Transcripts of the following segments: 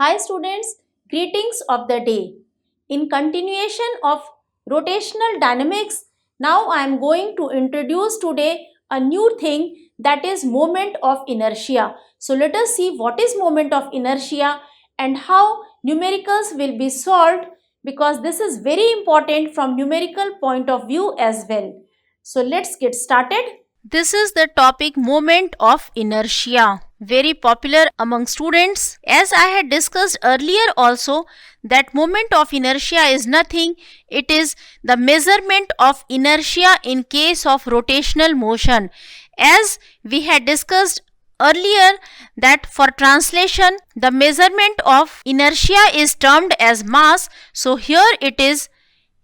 Hi students, greetings of the day. In continuation of rotational dynamics, now I am going to introduce today a new thing, that is moment of inertia. So let us see what is moment of inertia and how numericals will be solved, because this is very important from numerical point of view as well. So let's get started. This is the topic moment of inertia, very popular among students. As I had discussed earlier also, that moment of inertia is nothing, it is the measurement of inertia in case of rotational motion. As we had discussed earlier that for translation the measurement of inertia is termed as mass, so here it is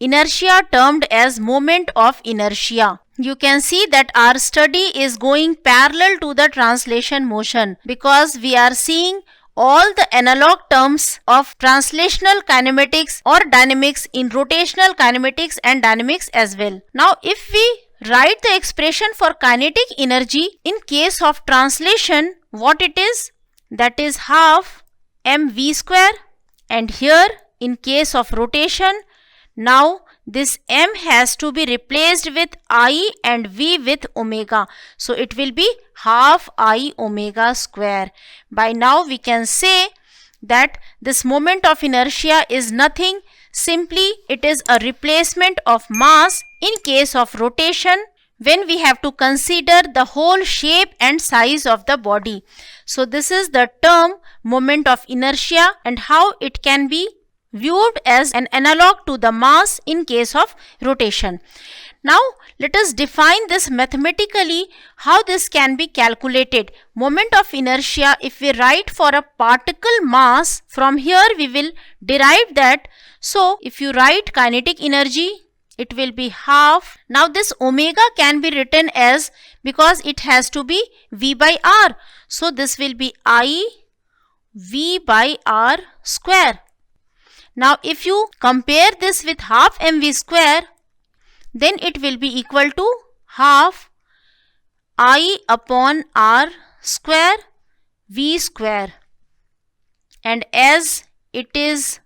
inertia termed as moment of inertia. You can see that our study is going parallel to the translation motion, because we are seeing all the analog terms of translational kinematics or dynamics in rotational kinematics and dynamics as well. Now if we write the expression for kinetic energy in case of translation, what it is? That is half mv square, and here in case of rotation, now this m has to be replaced with I and v with omega. So it will be half I omega square. By now we can say that this moment of inertia is nothing, simply it is a replacement of mass in case of rotation when we have to consider the whole shape and size of the body. So this is the term moment of inertia and how it can be viewed as an analog to the mass in case of rotation. Now let us define this mathematically, how this can be calculated. Moment of inertia, if we write for a particle mass, from here we will derive that. So if you write kinetic energy, it will be half. Now this omega can be written as, because it has to be v by r, so this will be I v by r square. Now if you compare this with half mv square, then it will be equal to half I upon r square v square, and as it is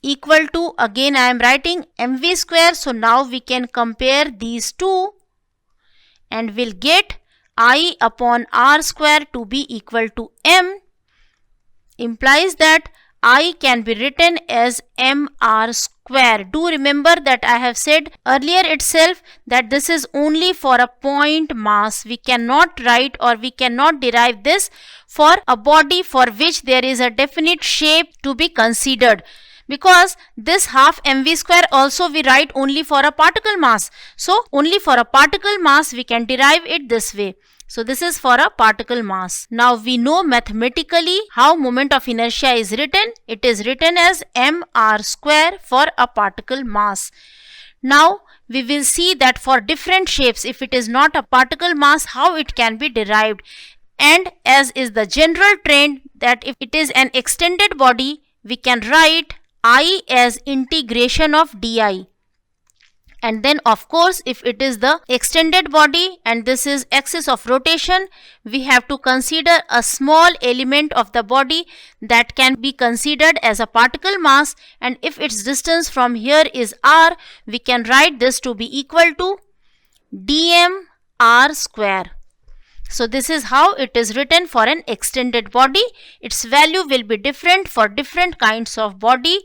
equal to, again I am writing mv square, so now we can compare these two and will get I upon r square to be equal to m, implies that I can be written as mr square. Do remember that I have said earlier itself that this is only for a point mass. We cannot write or we cannot derive this for a body for which there is a definite shape to be considered, because this half mv square also we write only for a particle mass. So only for a particle mass we can derive it this way. So this is for a particle mass. Now we know mathematically how moment of inertia is written. It is written as mr square for a particle mass. Now we will see that for different shapes, if it is not a particle mass, how it can be derived. And as is the general trend, that if it is an extended body, we can write I as integration of di. And then of course if it is the extended body and this is axis of rotation, we have to consider a small element of the body that can be considered as a particle mass, and if its distance from here is r, we can write this to be equal to dm r square. So this is how it is written for an extended body. Its value will be different for different kinds of body.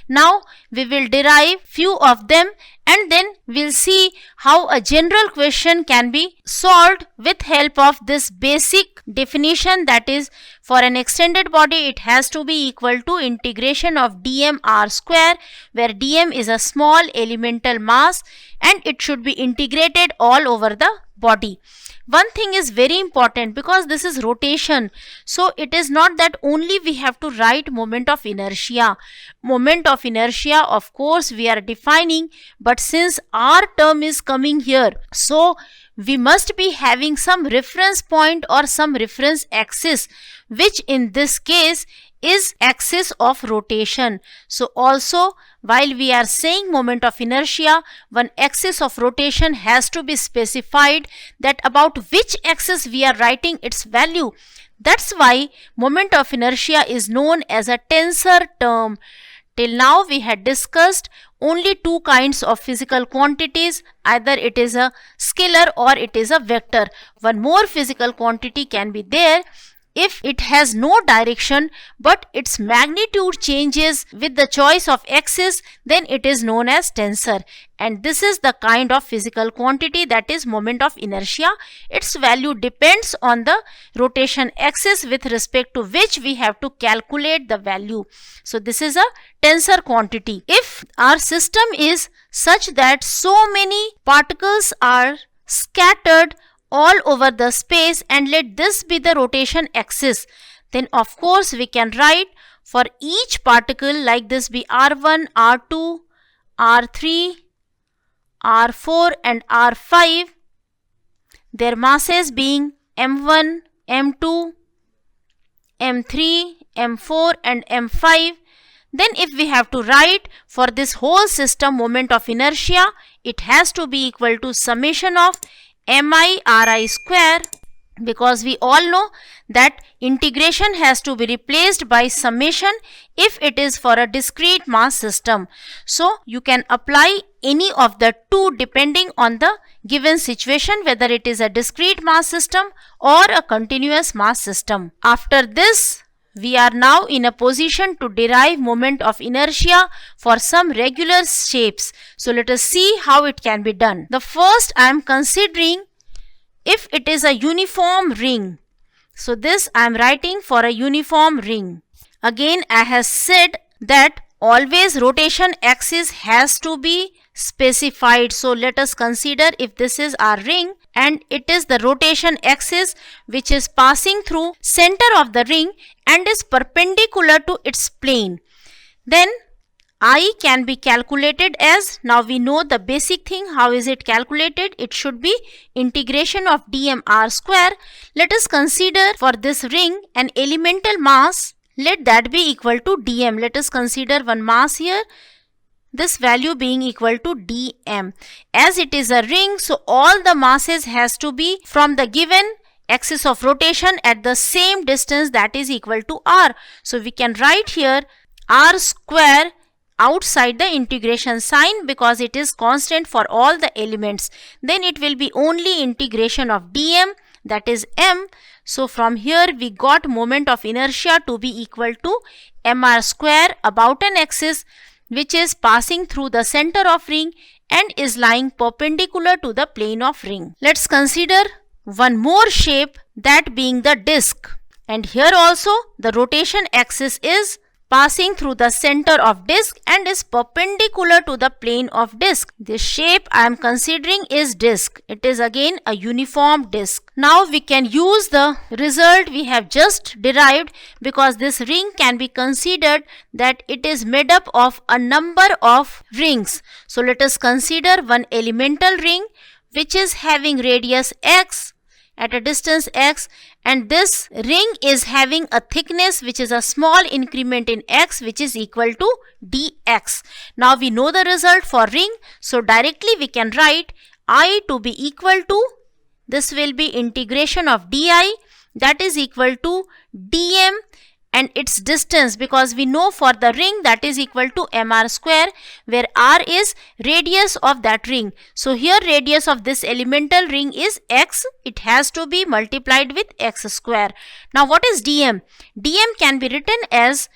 Now we will derive few of them and then we'll see how a general question can be solved with help of this basic definition, that is for an extended body it has to be equal to integration of dm r square, where dm is a small elemental mass and it should be integrated all over the body. One thing is very important, because this is rotation, so it is not that only we have to write moment of inertia. Moment of inertia of course we are defining, but since r term is coming here, so we must be having some reference point or some reference axis, which in this case is axis of rotation. So also while we are saying moment of inertia, one axis of rotation has to be specified, that about which axis we are writing its value. That's why moment of inertia is known as a tensor term. Till now we had discussed only two kinds of physical quantities, either it is a scalar or it is a vector. One more physical quantity can be there if it has no direction but its magnitude changes with the choice of axis, then it is known as tensor. And this is the kind of physical quantity that is moment of inertia. Its value depends on the rotation axis with respect to which we have to calculate the value. So this is a tensor quantity. If our system is such that so many particles are scattered all over the space and let this be the rotation axis, then of course we can write for each particle like this be R1, R2, R3, R4 and R5, their masses being M1, M2, M3, M4 and M5. Then if we have to write for this whole system moment of inertia, it has to be equal to summation of mi ri square, because we all know that integration has to be replaced by summation if it is for a discrete mass system. So you can apply any of the two depending on the given situation, whether it is a discrete mass system or a continuous mass system. After this, we are now in a position to derive moment of inertia for some regular shapes. So let us see how it can be done. The first I am considering if it is a uniform ring. So this I am writing for a uniform ring. Again I have said that always rotation axis has to be specified. So let us consider if this is our ring and it is the rotation axis which is passing through center of the ring and is perpendicular to its plane. Then I can be calculated as, now we know the basic thing, how is it calculated? It should be integration of dmr square. Let us consider for this ring an elemental mass, let that be equal to dm. Let us consider one mass here, this value being equal to dm. As it is a ring, so all the masses has to be from the given axis of rotation at the same distance, that is equal to r. So we can write here r square outside the integration sign because it is constant for all the elements. Then it will be only integration of dm, that is m. So from here we got moment of inertia to be equal to mr square about an axis which is passing through the center of ring and is lying perpendicular to the plane of ring. Let's consider one more shape, that being the disc. And here also the rotation axis is passing through the center of disc and is perpendicular to the plane of disc. This shape I am considering is disc. It is again a uniform disc. Now we can use the result we have just derived because this ring can be considered that it is made up of a number of rings. So let us consider one elemental ring which is having radius x at a distance x, and this ring is having a thickness which is a small increment in x which is equal to dx. Now we know the result for ring, so directly we can write I to be equal to, this will be integration of di, that is equal to dm and its distance, because we know for the ring that is equal to mr square, where r is radius of that ring. So here radius of this elemental ring is x, it has to be multiplied with x square. Now what is dm? dm can be written as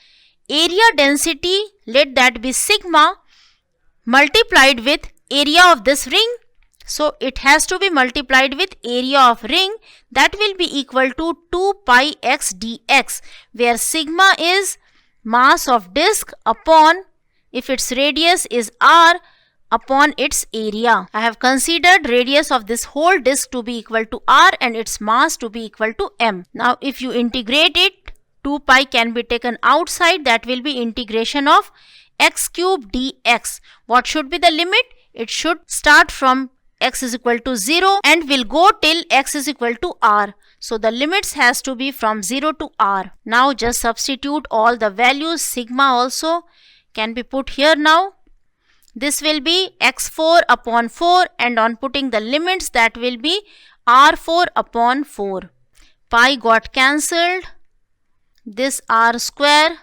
area density, let that be sigma, multiplied with area of this ring. So it has to be multiplied with area of ring, that will be equal to 2 pi x dx, where sigma is mass of disc upon, if its radius is r, upon its area. I have considered radius of this whole disc to be equal to r and its mass to be equal to m. Now if you integrate it, 2 pi can be taken outside, that will be integration of x cube dx. What should be the limit? It should start from x is equal to 0 and will go till x is equal to r. So the limits has to be from 0 to r. Now just substitute all the values, sigma also can be put here now. This will be x4 upon 4 and on putting the limits that will be r4 upon 4. pi got cancelled. This r square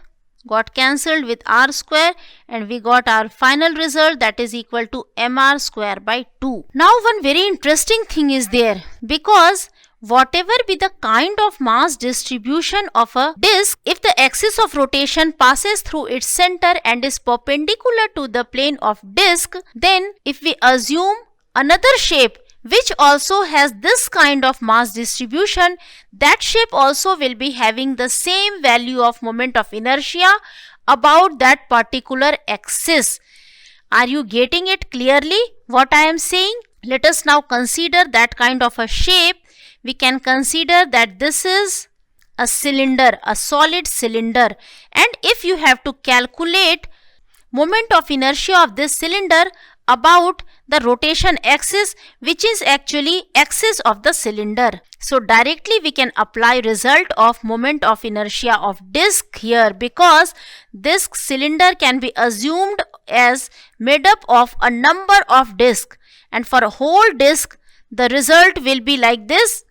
got cancelled with r square, and we got our final result, that is equal to mr square by 2. Now one very interesting thing is there, because whatever be the kind of mass distribution of a disk, if the axis of rotation passes through its center and is perpendicular to the plane of disk, then if we assume another shape which also has this kind of mass distribution, that shape also will be having the same value of moment of inertia about that particular axis. Are you getting it clearly what I am saying? Let us now consider that kind of a shape. We can consider that this is a cylinder, a solid cylinder, and if you have to calculate moment of inertia of this cylinder about the rotation axis, which is actually axis of the cylinder. So directly we can apply result of moment of inertia of disk here, because this cylinder can be assumed as made up of a number of disks, and for a whole disk the result will be like this.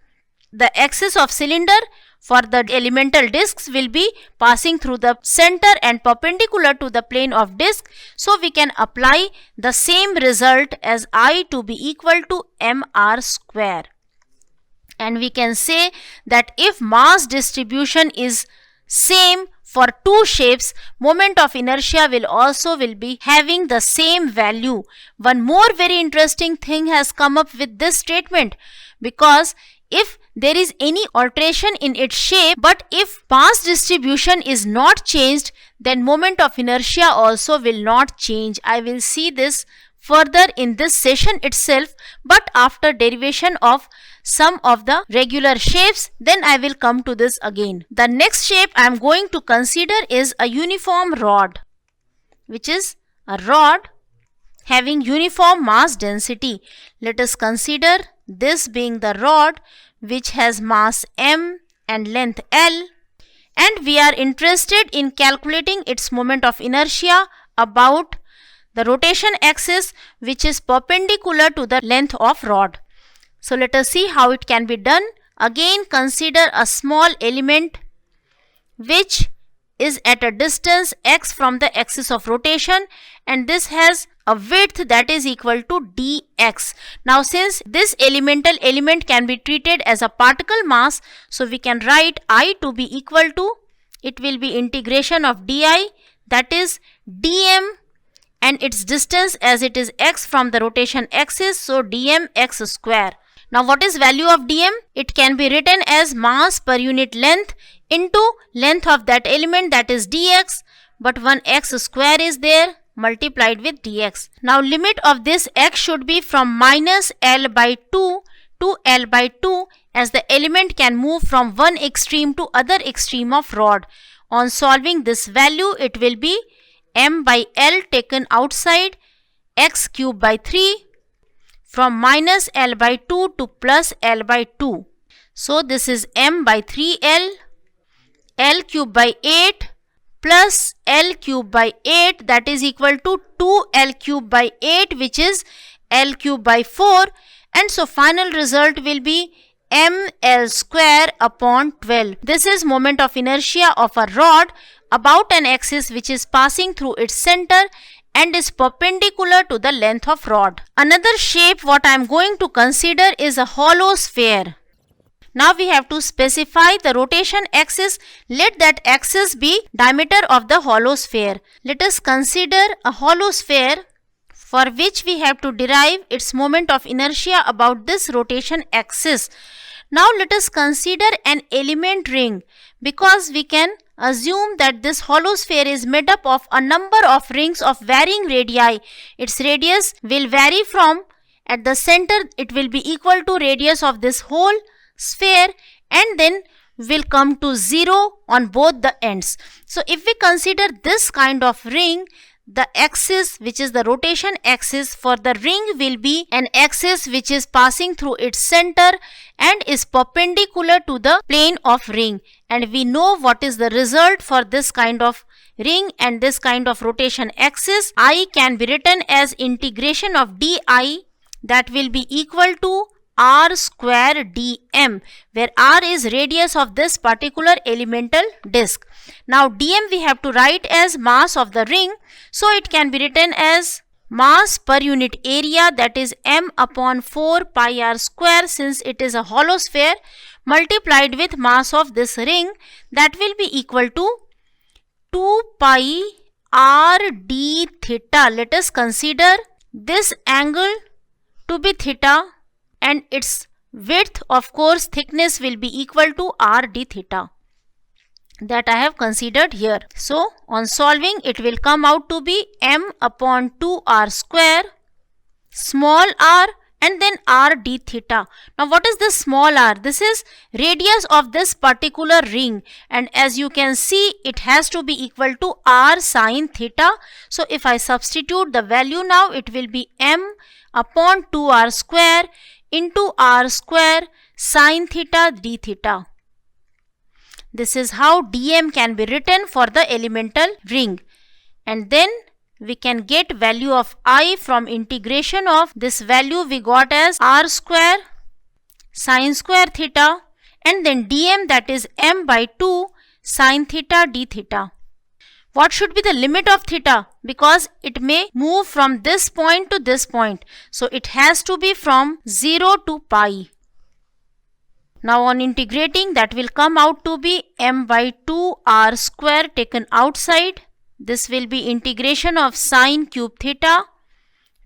The axis of cylinder for the elemental disks will be passing through the center and perpendicular to the plane of disk. So we can apply the same result as I to be equal to mr square. And we can say that if mass distribution is same for two shapes, moment of inertia will also be having the same value. One more very interesting thing has come up with this statement, because if there is any alteration in its shape, but if mass distribution is not changed, then moment of inertia also will not change. I will see this further in this session itself, but after derivation of some of the regular shapes, then I will come to this again. The next shape I am going to consider is a uniform rod, which is a rod having uniform mass density. Let us consider this being the rod which has mass m and length L, and we are interested in calculating its moment of inertia about the rotation axis which is perpendicular to the length of rod. So let us see how it can be done. Again, consider a small element which is at a distance x from the axis of rotation, and this has a width that is equal to dx. Now since this elemental element can be treated as a particle mass, so we can write I to be equal to, it will be integration of di, that is dm, and its distance as it is x from the rotation axis, so dm x square. Now what is value of dm? It can be written as mass per unit length into length of that element, that is dx, but one x square is there multiplied with dx. Now limit of this x should be from minus L by 2 to L by 2, as the element can move from one extreme to other extreme of rod. On solving this value, it will be m by L taken outside, x cube by 3, from minus L by 2 to plus L by 2. So this is m by 3L, L cube by 8 plus L cube by 8, that is equal to 2L cube by 8, which is L cube by 4, and so final result will be ml square upon 12. This is moment of inertia of a rod about an axis which is passing through its center and is perpendicular to the length of rod. Another shape what I am going to consider is a hollow sphere. Now we have to specify the rotation axis. Let that axis be diameter of the hollow sphere. Let us consider a hollow sphere for which we have to derive its moment of inertia about this rotation axis. Now let us consider an element ring, because we can assume that this hollow sphere is made up of a number of rings of varying radii. Its radius will vary from, at the center it will be equal to radius of this whole sphere, and then will come to 0 on both the ends. So if we consider this kind of ring, the axis which is the rotation axis for the ring will be an axis which is passing through its center and is perpendicular to the plane of ring, and we know what is the result for this kind of ring and this kind of rotation axis. I can be written as integration of di, that will be equal to r square dm, where r is radius of this particular elemental disk. Now dm we have to write as mass of the ring, so it can be written as mass per unit area, that is m upon 4 pi r square, since it is a hollow sphere, multiplied with mass of this ring, that will be equal to 2 pi r d theta. Let us consider this angle to be theta and its width, of course thickness, will be equal to r d theta, that I have considered here. So on solving, it will come out to be m upon 2r square small r and then r d theta. Now what is this small r? This is radius of this particular ring, and as you can see, it has to be equal to r sine theta. So if I substitute the value now, it will be m upon 2r square into r square sine theta d theta. This is how dm can be written for the elemental ring, and then we can get value of I from integration of this value we got as r square sine square theta, and then dm, that is m by 2 sine theta d theta. What should be the limit of theta? Because it may move from this point to this point, so it has to be from 0 to pi. Now on integrating, that will come out to be m by 2 r square taken outside. This will be integration of sine cube theta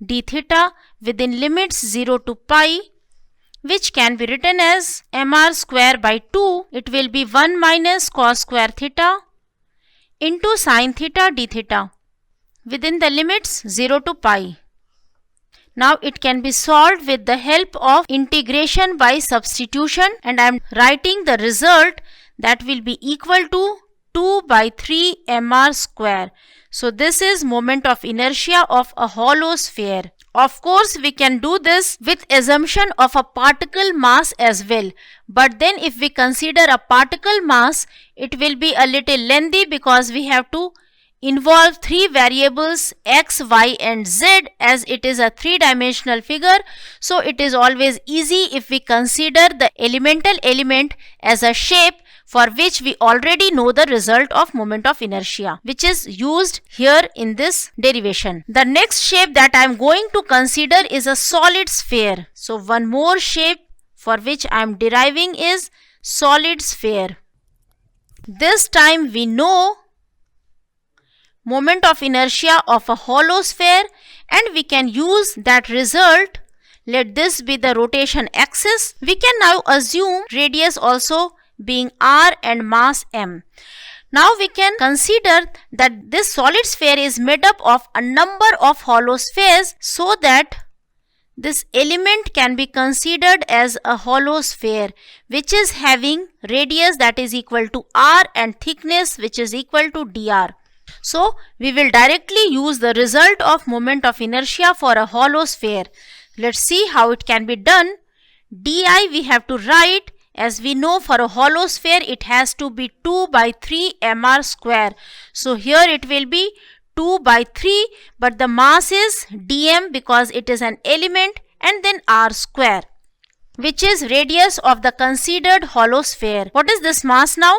d theta within limits 0 to pi, which can be written as mr square by 2. It will be 1 minus cos square theta into sine theta d theta within the limits 0 to pi. Now it can be solved with the help of integration by substitution, and I am writing the result, that will be equal to 2 by 3 mr square. So this is moment of inertia of a hollow sphere. Of course, we can do this with assumption of a particle mass as well. But then if we consider a particle mass, it will be a little lengthy, because we have to involve 3 variables x, y and z, as it is a 3-dimensional figure. So it is always easy if we consider the elemental element as a shape for which we already know the result of moment of inertia, which is used here in this derivation. The next shape that I am going to consider is a solid sphere. So one more shape for which I am deriving is solid sphere. This time we know moment of inertia of a hollow sphere, and we can use that result. Let this be the rotation axis. We can now assume radius also being r and mass m. Now we can consider that this solid sphere is made up of a number of hollow spheres, so that this element can be considered as a hollow sphere which is having radius that is equal to r and thickness which is equal to dr. So we will directly use the result of moment of inertia for a hollow sphere. Let's see how it can be done. Di we have to write, as we know for a hollow sphere it has to be 2 by 3 mr square. So here it will be 2 by 3, but the mass is dm because it is an element, and then r square, which is radius of the considered hollow sphere. What is this mass now?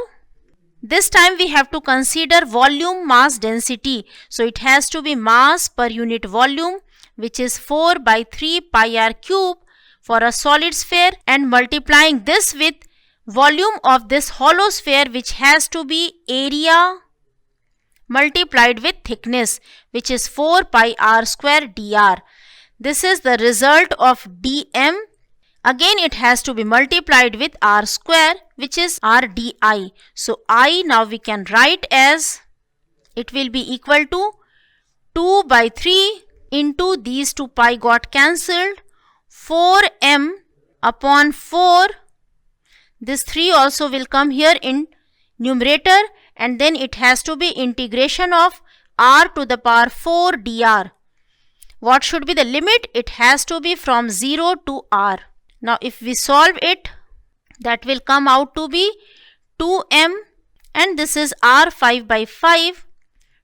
This time we have to consider volume mass density. So it has to be mass per unit volume, which is 4 by 3 pi r cube for a solid sphere, and multiplying this with volume of this hollow sphere, which has to be area multiplied with thickness, which is 4 pi r square dr. This is the result of dm. Again it has to be multiplied with r square, which is r di. So I now we can write as, it will be equal to 2 by 3 into these 2 pi got cancelled, 4m upon 4. This 3 also will come here in numerator, and then it has to be integration of r to the power 4 dr. What should be the limit? It has to be from 0 to r. Now if we solve it, that will come out to be 2m, and this is r 5 by 5.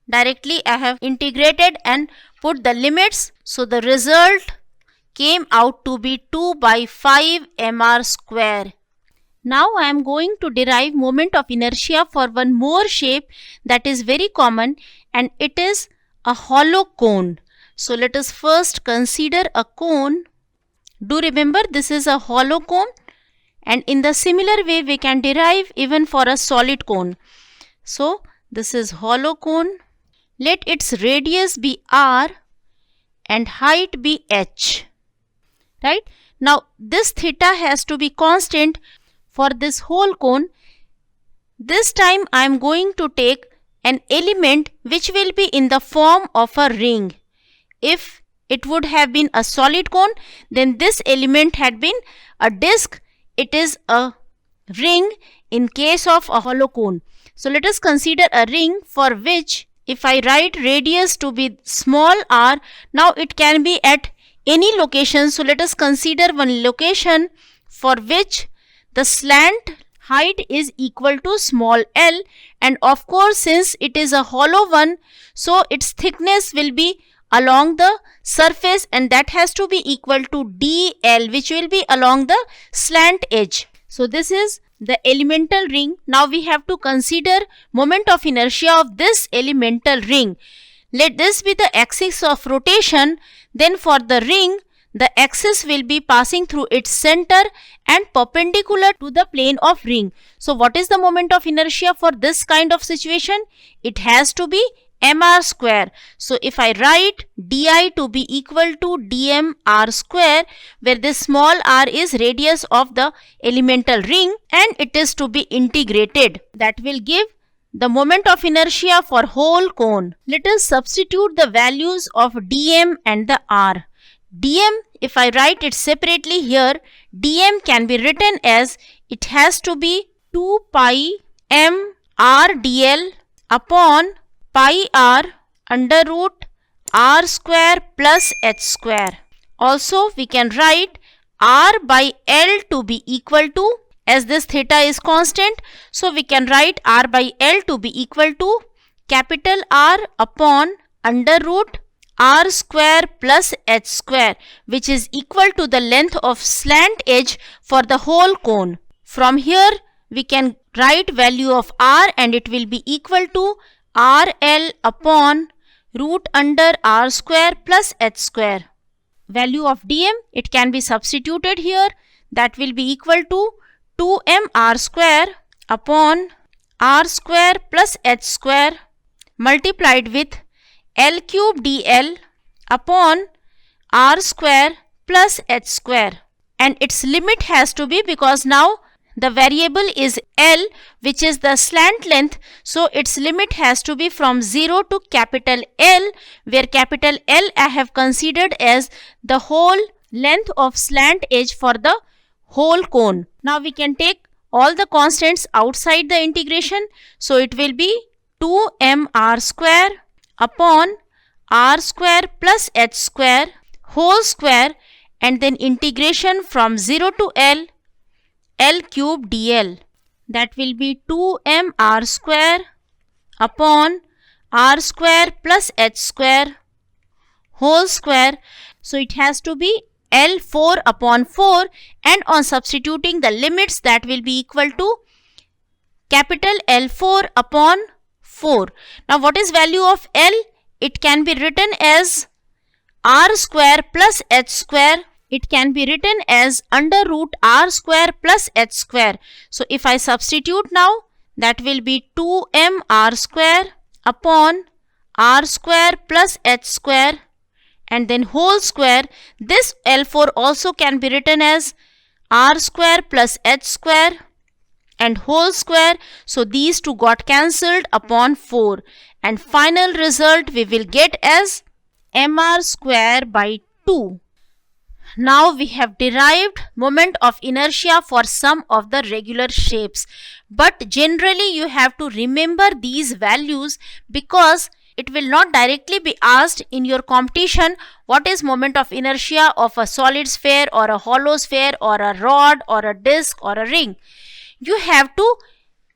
Directly I have integrated and put the limits. So the result came out to be 2 by 5 mr square. Now I am going to derive moment of inertia for one more shape that is very common, and it is a hollow cone. So let us first consider a cone. Do remember, this is a hollow cone, and in the similar way we can derive even for a solid cone. So this is hollow cone. Let its radius be r and height be h. Right? Now this theta has to be constant for this whole cone. This time I am going to take an element which will be in the form of a ring. If it would have been a solid cone, then this element had been a disc. It is a ring in case of a hollow cone. So let us consider a ring for which if I write radius to be small r, now it can be at any location. So let us consider one location for which the slant height is equal to small l, and of course since it is a hollow one, so its thickness will be along the surface, and that has to be equal to dl, which will be along the slant edge. So this is the elemental ring. Now we have to consider moment of inertia of this elemental ring. Let this be the axis of rotation. Then for the ring, the axis will be passing through its center and perpendicular to the plane of ring. So what is the moment of inertia for this kind of situation? It has to be mr square. So if I write di to be equal to dmr square, where this small r is radius of the elemental ring and it is to be integrated, that will give the moment of inertia for whole cone. Let us substitute the values of dm and the r. dm, if I write it separately here, dm can be written as, it has to be 2 pi m r dl upon pi r under root r square plus h square. Also we can write r by l to be equal to, as this theta is constant, so we can write r by l to be equal to capital R upon under root r square plus h square, which is equal to the length of slant edge for the whole cone. From here we can write value of r, and it will be equal to RL upon root under r square plus h square. Value of dm, it can be substituted here. That will be equal to 2mr square upon r square plus h square multiplied with L cube dl upon r square plus h square. And its limit has to be, because now the variable is L, which is the slant length, so its limit has to be from 0 to capital L, where capital L I have considered as the whole length of slant edge for the whole cone. Now we can take all the constants outside the integration, so it will be 2mr square upon r square plus h square whole square, and then integration from 0 to L, L cube dl. That will be 2mr square upon r square plus h square whole square. So it has to be L 4 upon 4, and on substituting the limits, that will be equal to capital L 4 upon 4. Now what is value of L? It can be written as r square plus h square. It can be written as under root r square plus h square. So if I substitute now, that will be 2mr square upon r square plus h square and then whole square. This L4 also can be written as r square plus h square and whole square. So these two got cancelled upon 4, and final result we will get as mr square by 2. Now we have derived moment of inertia for some of the regular shapes, but generally you have to remember these values, because it will not directly be asked in your competition what is moment of inertia of a solid sphere or a hollow sphere or a rod or a disc or a ring. You have to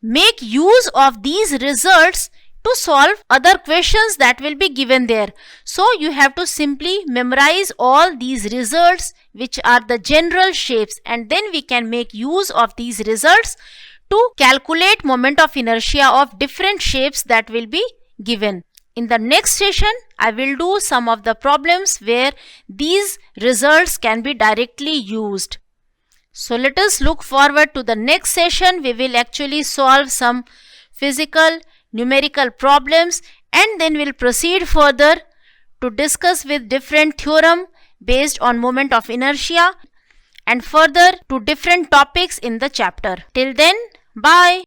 make use of these results to solve other questions that will be given there. So you have to simply memorize all these results which are the general shapes, and then we can make use of these results to calculate moment of inertia of different shapes that will be given. In the next session, I will do some of the problems where these results can be directly used. So let us look forward to the next session. We will actually solve some physical, numerical problems, and then we'll proceed further to discuss with different theorem based on moment of inertia and further to different topics in the chapter. Till then, bye.